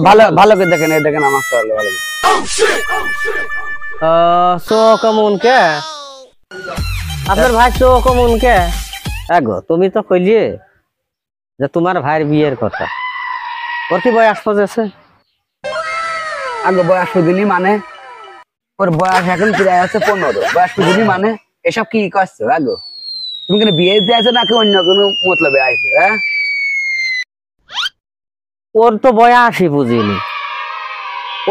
ভালো ভালো করে দেখেন, এই দেখেন আমার সওয়াল ভালো করে। চো কেমন কে আপনার ভাই চো কেমন কে? গো তুমি তো কইলিয়ে যে তোমার ভাইয়ের বিয়ের কথা, ওর কি বয়স পড়েছে? আগে বয়স দিনই মানে ওর বয়স এখন প্রায় আছে 15। বয়স দিনই মানে এসব কি করছো? আগো তুমি কেন বিয়ে দিতে আছো নাকি অন্য কোনো মতলবে আইছো? হ্যাঁ, ওর তো বয়সই বুঝিনি,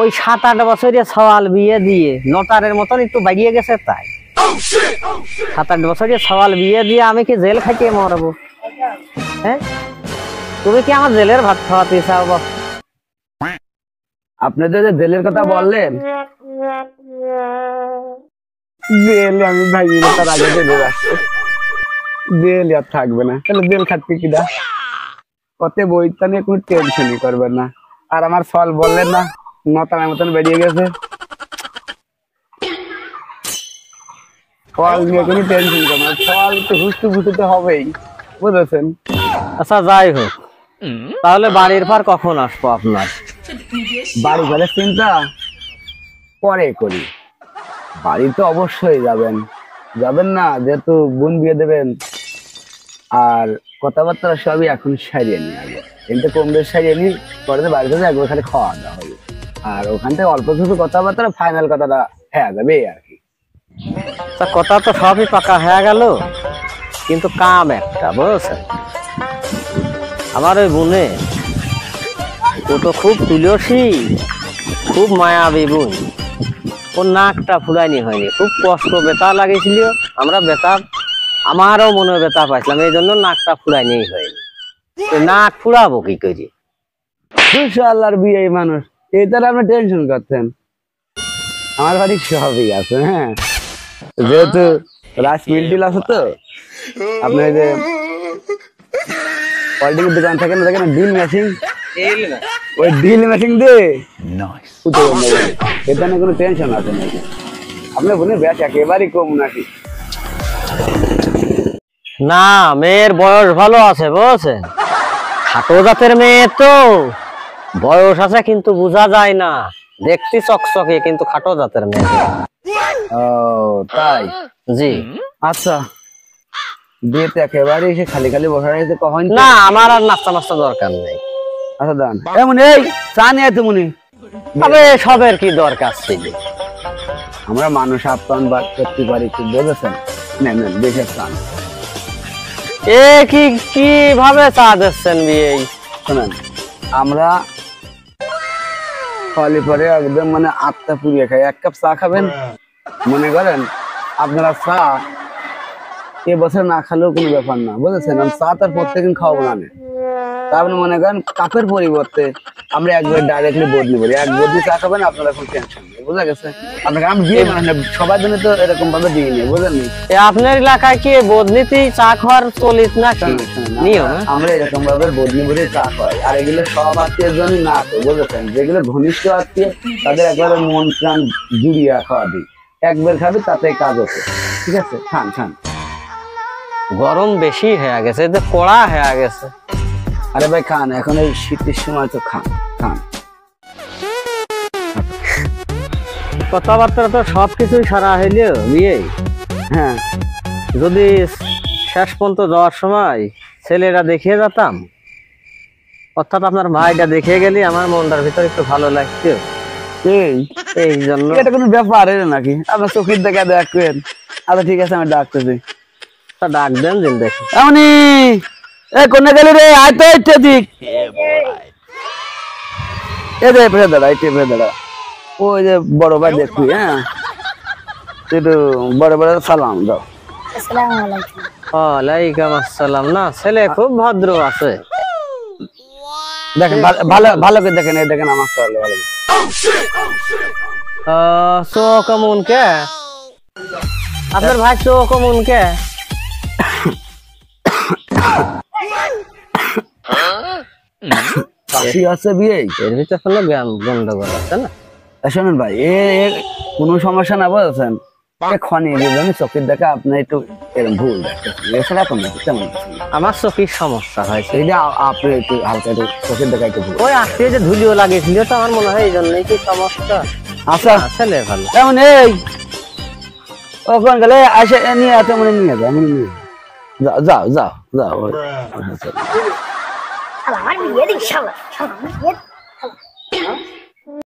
ওই 7-8 বছরের সওয়াল বিয়ে দিয়ে নটারের মতন একটু বাড়িয়ে গেছে, তাই 7-8 বছরের সওয়াল বিয়ে দিয়ে আমি কি জেল খাইতে মরবো? হ্যাঁ, তুমি কি আমার জেলের ভাত খাওয়াতে চাও? আপনাদের যে জেলের কথা বললেন, জেল আমি ভাই তার আগে জেলে রাখবো, জেল আর থাকবে না। তাহলে জেল খাটবে কিনা? কত বইটা নিয়ে কোনো টেনশনই করবেন না। আর আমার ফল বললেন না, নটার মতন বেরিয়ে গেছে, ফল নিয়ে কোনো টেনশন করবেন না। ফল তো হুস্টু ফুটুতে হবেই, বুঝেছেন? আচ্ছা যাই হোক, তাহলে বাড়ির পর কখন আসবো আপনার? বাড়ি ঘরের চিন্তা পরে করি, বাড়ি তো অবশ্যই যাবেন। যাবেন না যেহেতু বোন বিয়ে দেবেন, আর কথাবার্তা সবই এখন সারিয়ে নিয়ে আগে, কিন্তু কম বেশ সারিয়ে নিই, পরে বাড়িতে একবার খালি খাওয়া দাওয়া হবে। আর ওখান থেকে অল্প কিছু কথাবার্তা ফাইনাল কথাটা হয়ে যাবে আর কি। কথা তো সবই পাকা হয়ে গেল, কিন্তু কাম একটা, বুঝছেন? আমার ওই বোনে, ও তো খুব তুলসী, খুব মায়াবী বোন। ওর নাকটা ফুলাইনি হয়নি, খুব কষ্ট ব্যথা লাগেছিল, আমরা ব্যথা, আমারও মনে ব্যথা পাইছিলাম, এই জন্য নাকটা ফুলাইনি হয়নি। নাক ফুলাবো কি করি? আল্লাহর বিয়ে মানুষ, এটার আপনি টেনশন করছেন, আমার বাড়ি সবই আছে। হ্যাঁ, যেহেতু রাজ মিলটিল আছে তো, আপনার যে পলিটিক্যাল দোকান থাকে না, দেখেন ডিল মেশিন, ওই ডিল মেশিন দিয়ে এটা নিয়ে কোনো টেনশন আছে নাকি? আপনার বোনের ব্যাস একেবারেই কম নাকি? না, মেয়ের বয়স ভালো আছে, বুঝছেন? খাটো জাতের মেয়ে তো, বয়স আছে কিন্তু বোঝা যায় না, দেখতে চকচকে, কিন্তু খাটো জাতের মেয়ে। ও তাই? জি। আচ্ছা, বিয়েতে একেবারে এসে খালি খালি বসা রয়েছে কখন? না, আমার আর নাস্তা মাস্তা দরকার নেই। আচ্ছা দান এমন এই চা নিয়ে তো মনে তবে সবের কি দরকার ছিল? আমরা মানুষ আপ্যায়ন বা করতে পারি, খুব বলেছেন। নেন নেন দেশের চান। এ কি কিভাবে চা দিচ্ছেন বিয়ে? শোনেন, আমরা খালি পরে একদম মানে আত্মা পুড়িয়ে খাই। 1 কাপ চা খাবেন, মনে করেন আপনারা চা এবছর না খালেও কোনো ব্যাপার না, বুঝেছেন? আমি চা তার প্রত্যেকদিন খাওয়াবো না, তারপরে মনে করেন কাপের পরিবর্তে আমরা একবার ডাইরেক্টলি বদলি করি, 1 বদলি চা খাবেন, আপনারা কোনো টেনশন নেই, বুঝা গেছে? আপনাকে আমি দিয়ে মানে সবার জন্য তো এরকম ভাবে দিই নি, বুঝলেন? আপনার এলাকায় কি বদলিতে চা খাওয়ার চলিত না নিয়ম? আমরা এরকম ভাবে বদলি করে চা খাই, আর এগুলো সব আত্মীয়ের জন্য না তো, বুঝেছেন? যেগুলো ঘনিষ্ঠ আত্মীয় তাদের একবারে মন প্রাণ জুড়িয়ে খাওয়া দিই, একবার খাবে তাতে কাজ হচ্ছে। ঠিক আছে, খান খান। গরম বেশি হয়ে গেছে, যে কড়া হয়ে গেছে। আরে ভাই খান, এখন এই শীতের সময় তো খান খান। কথাবার্তা তো সবকিছুই সারা হইলো বিয়ে। হ্যাঁ, যদি শেষ পর্যন্ত যাওয়ার সময় ছেলেরা দেখিয়ে যেতাম, অর্থাৎ আপনার ভাইটা দেখে গেলে আমার মনটার ভিতরে একটু ভালো লাগতো। এই জন্য এটা কোনো ব্যাপার নাকি? আপনার চোখের দেখা দেখবেন। আচ্ছা ঠিক আছে, আমি ডাকতেছি। তা ডাক দেন, দিন দেখি। এমনি এ কোনে গেলি রে? আয় তো একটু দিক। এ দে ফেলে দাঁড়া, একটু ফেলে দাঁড়া। ওই যে বড় ভাই দেখবি, হ্যাঁ একটু বড় বড় সালাম দাও। আসসালামু আলাইকুম। ওয়ালাইকুম আসসালাম। না, ছেলে খুব ভদ্র আছে। দেখেন ভালো ভালো করে দেখেন, এই দেখেন আমার সওয়াল ভালো করে। চো কেমন কে আপনার ভাই? চো কেমন কে? কাশি আছে বিয়ে, এর ভিতরে কোনো গন্ডগোল আছে না? শোনেন ভাই, এ কোনো সমস্যা না, বুঝেছেন? ক্ষণে আমি চোখের দেখা আপনার একটু এরকম ভুল দেখতেছেন এছাড়া কোনো তেমন কিছু না। আমার চোখের সমস্যা হয়েছে। এই যে আপনি একটু হালকা একটু চোখের দেখা একটু ভুল। ওই আজকে যে ধুলিও লাগিয়েছিল তো আমার মনে হয় এই জন্যই কি সমস্যা। আচ্ছা আসলে ভালো। এমন এই ওখান গেলে আসে নিয়ে এত মনে নিয়ে যাও মনে নিয়ে যাও যাও যাও যাও আমার বিয়ে দিস শালা শালা আমার বিয়ে